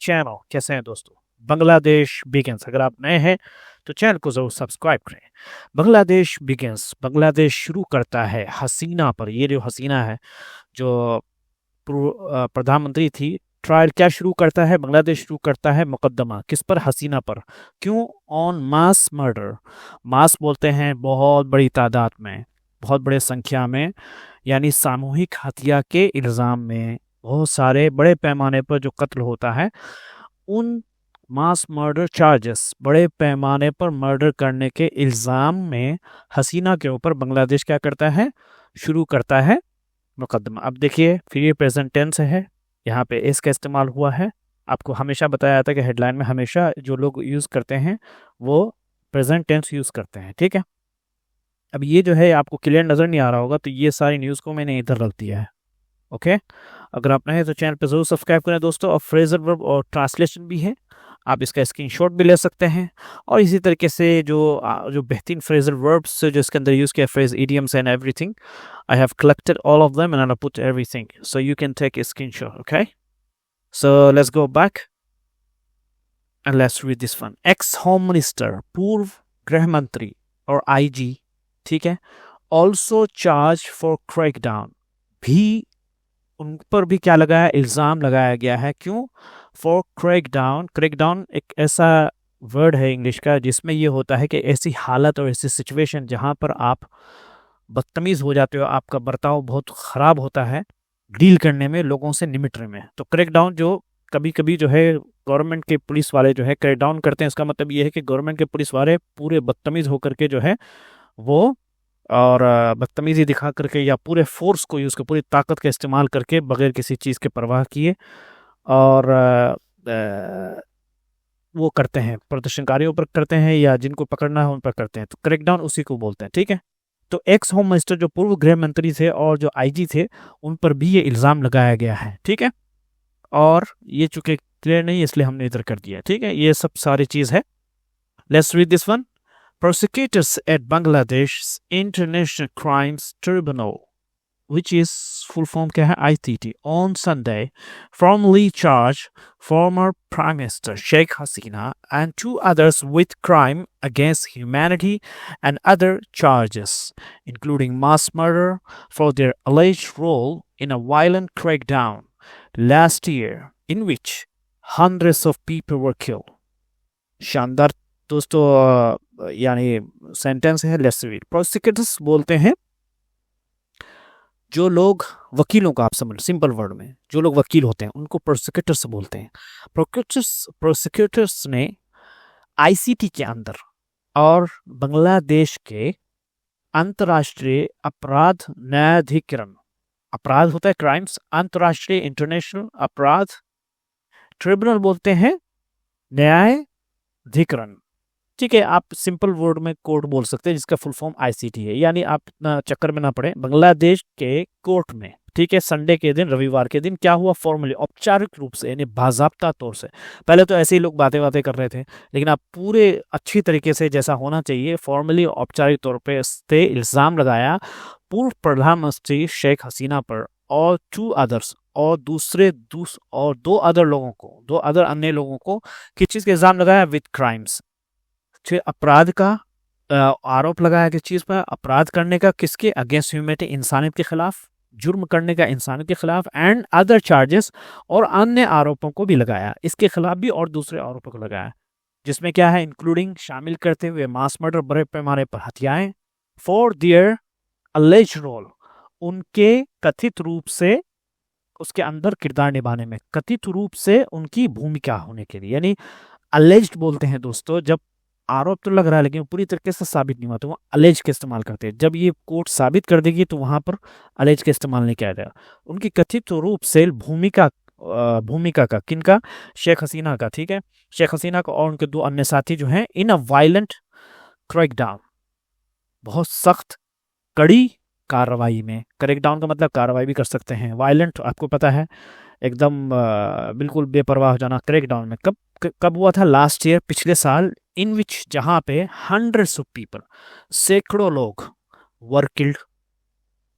Channel. कैसे हैं दोस्तों? बांग्लादेश बिगिंस। अगर आप नए हैं तो चैनल को जरूर सब्सक्राइब करें। बांग्लादेश बिगिंस, बांग्लादेश शुरू करता है हसीना पर। ये जो हसीना है, जो प्रधानमंत्री थी, ट्रायल क्या शुरू करता है? बांग्लादेश शुरू करता है मुकदमा किस पर? हसीना पर। क्यों? On mass murder. मास बोलते हैं बहुत बड़ी तादाद में, बहुत बड़े संख्या में, यानी सामूहिक हत्या के इल्ज़ाम में बहुत सारे बड़े पैमाने पर जो कत्ल होता है, उन मास मर्डर चार्जेस, बड़े पैमाने पर मर्डर करने के इल्ज़ाम में हसीना के ऊपर बांग्लादेश क्या करता है? शुरू करता है मुकदमा। अब देखिए, फिर ये प्रेजेंट टेंस है, यहाँ पे एस का इस्तेमाल हुआ है। आपको हमेशा बताया जाता है कि हेडलाइन में हमेशा जो लोग यूज़ करते हैं वो प्रेजेंट टेंस यूज़ करते हैं, ठीक है। अब ये जो है आपको क्लियर नज़र नहीं आ रहा होगा, तो ये सारी न्यूज़ को मैंने इधर रख दिया है, ओके। अगर आप नए हैं तो चैनल पे ज़रूर सब्सक्राइब करें दोस्तों। और फ्रेजल वर्ब और ट्रांसलेशन भी है, आप इसका स्क्रीनशॉट भी ले सकते हैं। और इसी तरीके से जो बेहतरीन फ्रेजल वर्ब्स जो इसके अंदर यूज़ किया, phrase, idioms and everything, I have collected all of them and I'll put everything so you can take a screenshot, okay? So let's go back and let's read this one. Ex-Home Minister, पूर्व गृह मंत्री और IG, ठीक है, also charged for crackdown, भी उन पर भी क्या लगाया? इल्ज़ाम लगाया गया है। क्यों? For crackdown, crackdown एक ऐसा वर्ड है इंग्लिश का जिसमें ये होता है कि ऐसी हालत और ऐसी सिचुएशन जहाँ पर आप बदतमीज़ हो जाते हो, आपका बर्ताव बहुत ख़राब होता है डील करने में, लोगों से निपटने में। तो क्रैकडाउन जो कभी कभी जो है गवर्नमेंट के पुलिस वाले जो है क्रैकडाउन करते हैं, इसका मतलब ये है कि गवर्नमेंट के पुलिस वाले पूरे बदतमीज़ होकर के जो है वो, और बदतमीज़ी दिखा करके या पूरे फोर्स को यूज़ कर, पूरी ताकत का इस्तेमाल करके बगैर किसी चीज़ के परवाह किए, और वो करते हैं, प्रदर्शनकारियों पर करते हैं या जिनको पकड़ना है उन पर करते हैं। तो क्रैकडाउन उसी को बोलते हैं, ठीक है। तो एक्स होम मिनिस्टर जो पूर्व गृह मंत्री थे और जो आईजी थे, उन पर भी ये इल्ज़ाम लगाया गया है, ठीक है। और ये चूंकि क्लियर नहीं इसलिए हमने इधर कर दिया, ठीक है। ये सब सारी चीज़ है। Let's read this one. Prosecutors at Bangladesh International Crimes Tribunal, which is full form क्या है? ICT, on Sunday formally charged former Prime Minister Sheikh Hasina and two others with crime against humanity and other charges, including mass murder, for their alleged role in a violent crackdown last year in which hundreds of people were killed. शानदार दोस्तों, यानी sentence है। Let's read. Prosecutors बोलते हैं जो लोग वकीलों का, आप समझ, सिंपल वर्ड में जो लोग वकील होते हैं उनको प्रोसिक्यूटर्स बोलते हैं। प्रोसिक्यूटर्स ने आईसीटी के अंदर और बांग्लादेश के अंतर्राष्ट्रीय अपराध न्यायाधिकरण, अपराध होता है क्राइम्स, अंतर्राष्ट्रीय इंटरनेशनल अपराध ट्रिब्यूनल बोलते हैं न्यायाधिकरण, ठीक है। आप सिंपल वर्ड में कोर्ट बोल सकते हैं जिसका फुल फॉर्म आईसीटी है। यानी आप इतना चक्कर में ना पड़े, बांग्लादेश के कोर्ट में, ठीक है, संडे के दिन, रविवार के दिन क्या हुआ? फॉर्मली, औपचारिक रूप से, यानी बाज़ाब्ता तौर से, पहले तो ऐसे ही लोग बातें कर रहे थे, लेकिन आप पूरे अच्छी तरीके से, जैसा होना चाहिए, फॉर्मली औपचारिक तौर पर से इल्ज़ाम लगाया पूर्व प्रधानमंत्री शेख हसीना पर और टू अदर्स, और दो अदर लोगों को, दो अदर अन्य लोगों को किस चीज़ का इल्ज़ाम लगाया? विद क्राइम्स, अपराध का आरोप लगाया। किस चीज़ पर? अपराध करने का। किसके? अगेंस्ट ह्यूमैनिटी, इंसानियत के खिलाफ, जुर्म करने का इंसानियत के खिलाफ। एंड अदर चार्जेस, और अन्य आरोपों को भी लगाया, इसके खिलाफ भी और दूसरे आरोपों को लगाया, जिसमें क्या है? इंक्लूडिंग, शामिल करते हुए, मास मर्डर, बड़े पैमाने पर हत्याएं, फॉर देयर अलेज्ड रोल, उनके कथित रूप से उसके अंदर किरदार निभाने में, कथित रूप से उनकी भूमिका होने के लिए। यानी अलेज्ड बोलते हैं दोस्तों, जब आरोप तो लग रहा है लेकिन पूरी तरीके से साबित नहीं हुआ तो वो अलेज का इस्तेमाल करते हैं। जब ये कोर्ट साबित कर देगी तो वहां पर अलेज का इस्तेमाल नहीं किया जाएगा। उनकी कथित रूप से भूमिका का, किनका? शेख हसीना का, ठीक है, शेख हसीना का और उनके दो अन्य साथी जो हैं, इन अ वायलेंट क्रैकडाउन, बहुत सख्त कड़ी कार्रवाई में। क्रैकडाउन का मतलब कार्रवाई भी कर सकते हैं, वायलेंट आपको पता है, एकदम बिल्कुल बेपरवाह हो जाना। क्रैकडाउन में कब हुआ था? लास्ट ईयर, पिछले साल। इन विच, जहां पे हंड्रेड्स ऑफ पीपल, सैकड़ों लोग, वर किल्ड,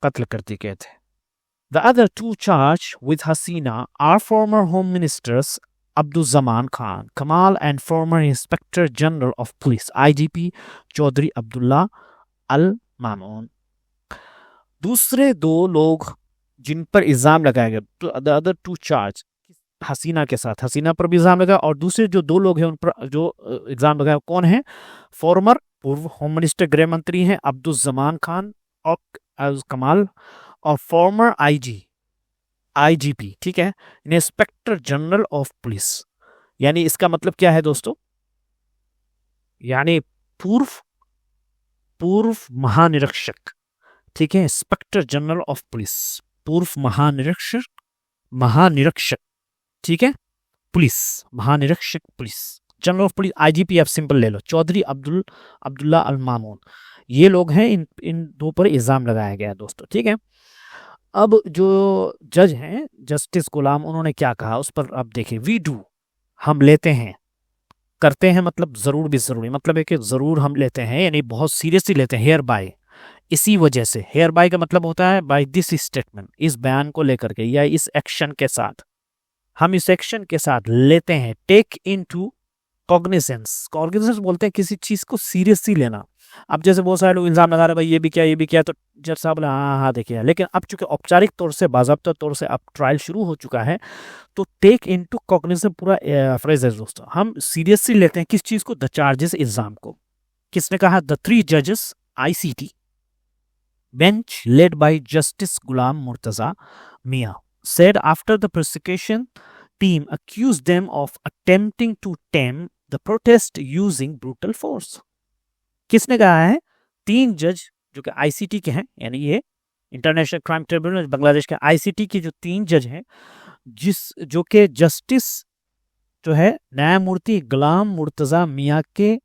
कत्ल कर दिए गए थे। The other two charged with Hasina are former home ministers Abduzzaman Khan Kamal and former inspector general of police IGP Chowdhury Abdullah Al Mamun. दूसरे दो लोग जिन पर इल्जाम लगाया गया, the other two charge, Hasina के साथ, हसीना पर भी इल्जाम लगा और दूसरे जो दो लोग हैं उन पर जो इल्जाम लगाया कौन है, फॉर्मर पूर्व होम मिनिस्टर गृह मंत्री हैं अब्दुज़्ज़मान खान और कमाल, और फॉर्मर आईजीपी, ठीक है, इंस्पेक्टर जनरल ऑफ पुलिस। यानी इसका मतलब क्या है दोस्तों, यानी पूर्व पूर्व महानिरीक्षक, ठीक है, इंस्पेक्टर जनरल ऑफ पुलिस, पूर्व महानिरीक्षक, ठीक है, पुलिस, महानिरीक्षक police, general of police, IGP आप सिंपल ले लो, चौधरी अब्दुल्ला अल मामून, ये लोग हैं, इन दो पर इल्जाम लगाया गया दोस्तों, ठीक है। अब जो जज हैं जस्टिस गुलाम, उन्होंने क्या कहा उस पर आप देखिए, वी डू, हम लेते हैं, करते हैं मतलब जरूर भी जरूरी, मतलब है कि जरूर हम लेते हैं, यानी बहुत सीरियसली लेते हैं, हेयर बाय, इसी वजह से, हेयर बाय का मतलब होता है बाय दिस स्टेटमेंट, इस बयान को लेकर के या इस एक्शन के साथ, हम इस एक्शन के साथ लेते हैं, टेक इनटू कॉग्निजेंस, कॉग्निजेंस बोलते हैं किसी चीज को सीरियसली लेना। अब जैसे बहुत सारे लोग इल्जाम लगा रहे भाई ये भी किया, तो जज साहब बोले हाँ हाँ देखिए, लेकिन अब चूंकि औपचारिक तौर से, बाज़ाब्ता तौर से अब ट्रायल शुरू हो चुका है, तो टेक इनटू कॉग्निजेंस पूरा फ्रेज है दोस्तों, हम सीरियसली लेते हैं किस चीज को, द चार्जेस, इल्जाम को। किसने कहा, द 3 जजेस ICT bench led by Justice Ghulam Murtaza Mia said after the prosecution team accused them of attempting to tame the protest using brutal force। किसने कहा है, 3 जज जो कि आईसीटी के हैं, यानी ये इंटरनेशनल क्राइम ट्रिब्यूनल बांग्लादेश के आईसीटी के जो 3 जज हैं, जो कि जस्टिस जो है न्यायमूर्ति गुलाम मुर्तजा मियां के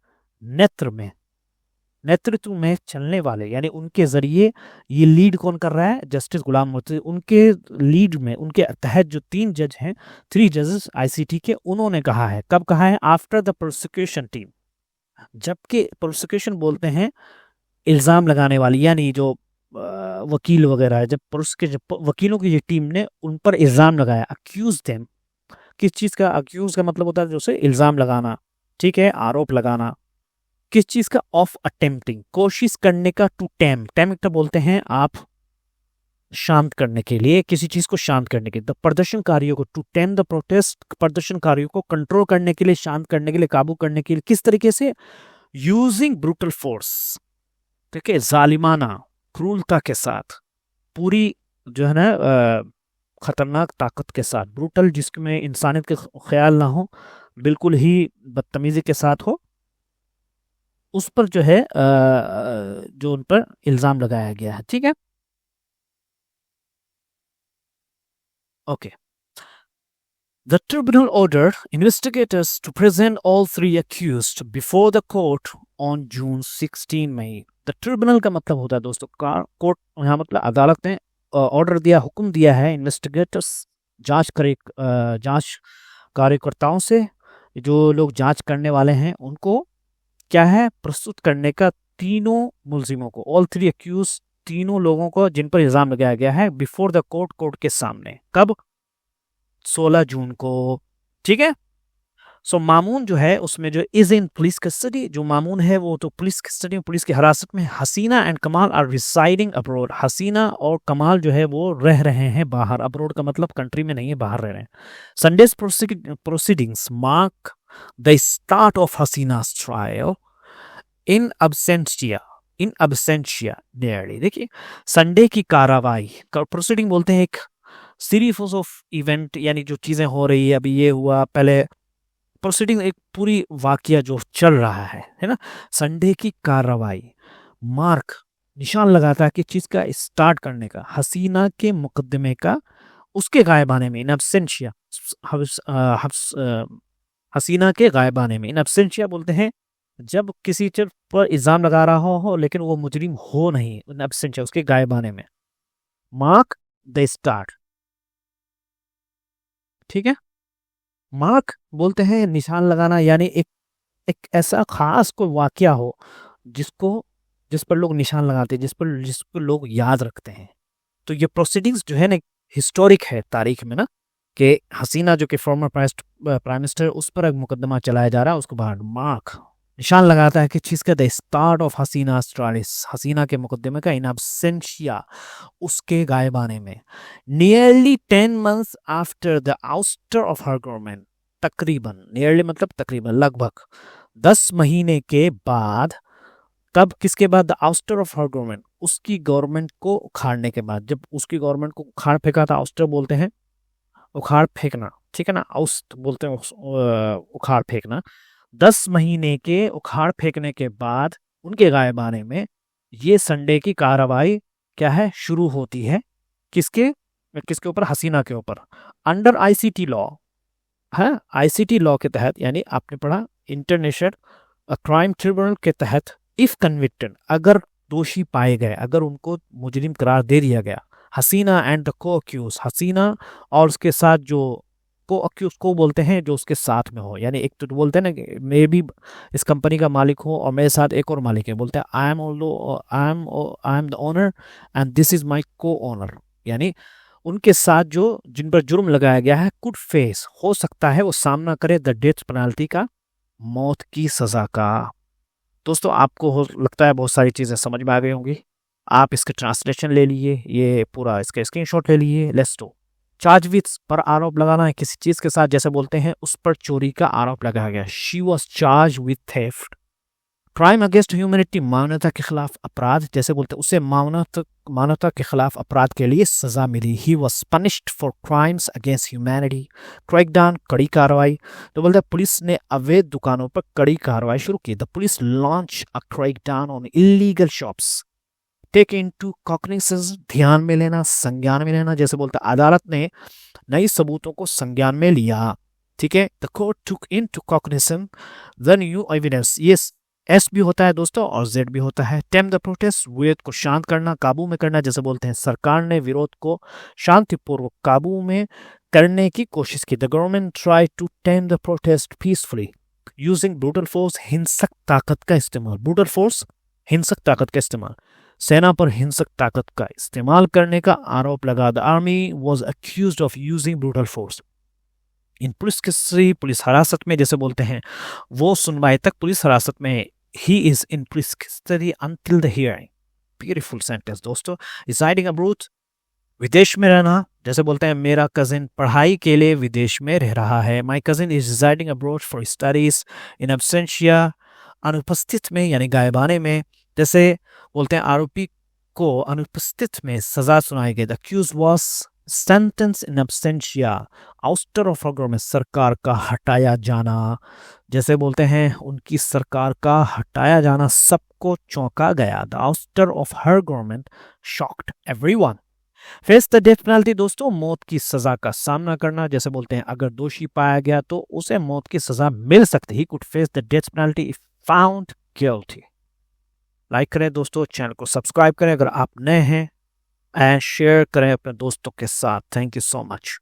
नेतृत्व में चलने वाले, यानी उनके जरिए, ये लीड कौन कर रहा है, जस्टिस गुलाम मुर्तजा, उनके लीड में, उनके तहत जो 3 जज हैं, 3 जजेस आईसीटी के, उन्होंने कहा है, कब कहा है, आफ्टर द प्रोसिक्यूशन टीम, जबकि प्रोसिक्यूशन बोलते हैं इल्जाम लगाने वाली, यानी जो वकील वगैरह है, जब वकीलों की ये टीम ने उन पर इल्जाम लगाया, अक्यूज देम, किस चीज का, अक्यूज का मतलब होता है जो से इल्जाम लगाना, ठीक है, आरोप लगाना, किस चीज का, ऑफ अटेम्प्टिंग, कोशिश करने का, टू टेम का बोलते हैं आप शांत करने के लिए, किसी चीज को शांत करने के लिए, प्रदर्शनकारियों को, टू टेम द प्रोटेस्ट, प्रदर्शनकारियों को कंट्रोल करने के लिए, शांत करने के लिए, काबू करने के लिए, किस तरीके से, यूजिंग ब्रूटल फोर्स, ठीक है, जालिमाना, क्रूरता के साथ, पूरी जो है ना खतरनाक ताकत के साथ, ब्रूटल जिसमें इंसानियत के ख्याल ना हो, बिल्कुल ही बदतमीजी के साथ हो, उस पर जो है जो उन पर इल्जाम लगाया गया है, ठीक है, okay. The tribunal ordered investigators to present all 3 accused before the court on June 16 मई। The tribunal का मतलब होता है दोस्तों कोर्ट, यहाँ मतलब अदालत ने ऑर्डर दिया, हुक्म दिया है इन्वेस्टिगेटर्स, जांच कार्यकर्ताओं से, जो लोग जांच करने वाले हैं, उनको क्या है, प्रस्तुत करने का, तीनों मुलजिमों को, ऑल 3 अक्यूज, तीनों लोगों को जिन पर इल्जाम लगाया गया है, बिफोर द कोर्ट के सामने, कब, 16 जून को, ठीक है। सो मामून जो है उसमें जो इज इन पुलिस कस्टडी, जो मामून है वो तो पुलिस कस्टडी, पुलिस की हिरासत में, हसीना एंड कमाल आर रिसाइडिंग अब्रोड, हसीना और कमाल जो है वो रह रहे हैं बाहर, अब्रोड का मतलब कंट्री में नहीं है, बाहर रह रहे हैं। Sunday's proceedings mark the start of Hasina's trial in absentia dearly. देखिए, संडे की कार्रवाई, प्रोसीडिंग बोलते हैं एक सीरीज ऑफ इवेंट, यानी जो चीजें हो रही है, अभी ये हुआ, पहले प्रोसीडिंग, एक पूरी वाकया जो चल रहा है ना। संडे की कार्रवाई, मार्क, निशान लगाता है कि चीज का स्टार्ट करने का, हसीना के मुकदमे का, उसके गायबाने में, इन absentia, हसीना के गायबाने में, इन absentia बोलते हैं जब किसी चीज पर इल्जाम लगा रहा हो लेकिन वो मुजरिम हो नहीं, इन absentia, उसके गायबाने में, मार्क द स्टार्ट, ठीक है। मार्क बोलते हैं निशान लगाना, यानी एक ऐसा खास कोई वाकया हो जिस पर लोग निशान लगाते हैं, जिसको लोग याद रखते हैं। तो ये प्रोसीडिंग्स जो है ना हिस्टोरिक है तारीख में ना, कि हसीना जो कि फॉर्मर प्राइम मिनिस्टर, उस पर एक मुकदमा चलाया जा रहा है। उसके बाद मार्क निशान लगाता है कि चीज का the start of Hasina trials, Hasina के मुकदमे का इन अब्सेंशिया, उसके गायब आने में। Nearly 10 months after the ouster of her government, तकरीबन, नियरली मतलब तकरीबन, लगभग 10 महीने के बाद। कब, किसके बाद? The ouster of her government, उसकी गवर्नमेंट को उखाड़ने के बाद। जब उसकी गवर्नमेंट को उखाड़ फेंका था, आउस्टर बोलते हैं उखाड़ फेंकना, ठीक है ना, आउस्ट बोलते हैं उखाड़ फेंकना। 10 महीने के उखाड़ फेंकने के बाद उनके गायब आने में ये संडे की कार्रवाई क्या है, शुरू होती है। किसके किसके ऊपर? हसीना के ऊपर। अंडर आईसीटी लॉ है, आईसीटी लॉ के तहत, यानी आपने पढ़ा इंटरनेशनल क्राइम ट्रिब्यूनल के तहत, इफ कन्विक्टेड, अगर दोषी पाए गए, अगर उनको मुजरिम करार दे दिया गया, हसीना एंड द को अक्यूज, हसीना और उसके साथ जो को अक्यूज को बोलते हैं, जो उसके साथ में हो, यानी एक तो बोलते हैं ना कि मैं भी इस कंपनी का मालिक हूँ और मेरे साथ एक और मालिक है, बोलते हैं I am the owner and this is my को ओनर, यानी उनके साथ जो जिन पर जुर्म लगाया गया है, कुड फेस, हो सकता है वो सामना करे द डेथ पेनाल्टी का, मौत की सजा का। दोस्तों आपको हो लगता है बहुत सारी चीज़ें समझ में आ गई होंगी। आप इसके ट्रांसलेशन ले लिए, ये पूरा इसका स्क्रीनशॉट ले लिए। Let's do. चार्ज विथ, पर आरोप लगाना है किसी चीज़ के साथ, जैसे बोलते हैं उस पर चोरी का आरोप लगाया गया। She was charge with theft. Crime against humanity, मानवता के खिलाफ अपराध, जैसे बोलते हैं उसे मानवता के खिलाफ अपराध के लिए सजा मिली। He was punished for crimes against humanity. Crackdown, कड़ी कार्रवाई, तो बोलते हैं पुलिस ने अवैध दुकानों पर कड़ी कार्रवाई शुरू की। The police launch a crackdown on illegal shops. Take into cognizance, ध्यान में लेना, संज्ञान में लेना, जैसे बोलते हैं अदालत ने नई सबूतों को संज्ञान में लिया, ठीक है। The court took into cognizance the new evidence, ये एस भी होता है दोस्तों और जेड भी होता है। टेम द प्रोटेस्ट, विरोध को शांत करना, काबू में करना, जैसे बोलते हैं सरकार ने विरोध को शांतिपूर्वक काबू में करने की कोशिश की। The government try to tame the protest peacefully using brutal force, हिंसक ताकत का इस्तेमाल। ब्रूटल फोर्स, हिंसक ताकत का इस्तेमाल, सेना पर हिंसक ताकत का इस्तेमाल करने का आरोप लगा। The army was accused of using brutal force in police custody, police हिरासत में, जैसे बोलते हैं वो सुनवाई तक पुलिस हिरासत में। He is in police custody until the hearing. Beautiful sentence दोस्तों। Residing abroad, विदेश में रहना, जैसे बोलते हैं मेरा कजिन पढ़ाई के लिए विदेश में रह रहा है। My cousin is residing abroad for studies in absentia, अनुपस्थित में यानी गायबाने में, जैसे बोलते हैं आरोपी को अनुपस्थित में सजा सुनाई गई। The accused was sentence in absentia, ouster of government, सरकार का हटाया जाना, जैसे बोलते हैं उनकी सरकार का हटाया जाना सबको चौंका गया। The ouster of her government shocked everyone. Face the death penalty दोस्तों, मौत की सजा का सामना करना, जैसे बोलते हैं अगर दोषी पाया गया तो उसे मौत की सजा मिल सकती। He could face the death penalty if found guilty. Like करें दोस्तों, चैनल को सब्सक्राइब करें अगर आप नए हैं, एंड शेयर करें अपने दोस्तों के साथ। Thank you so much.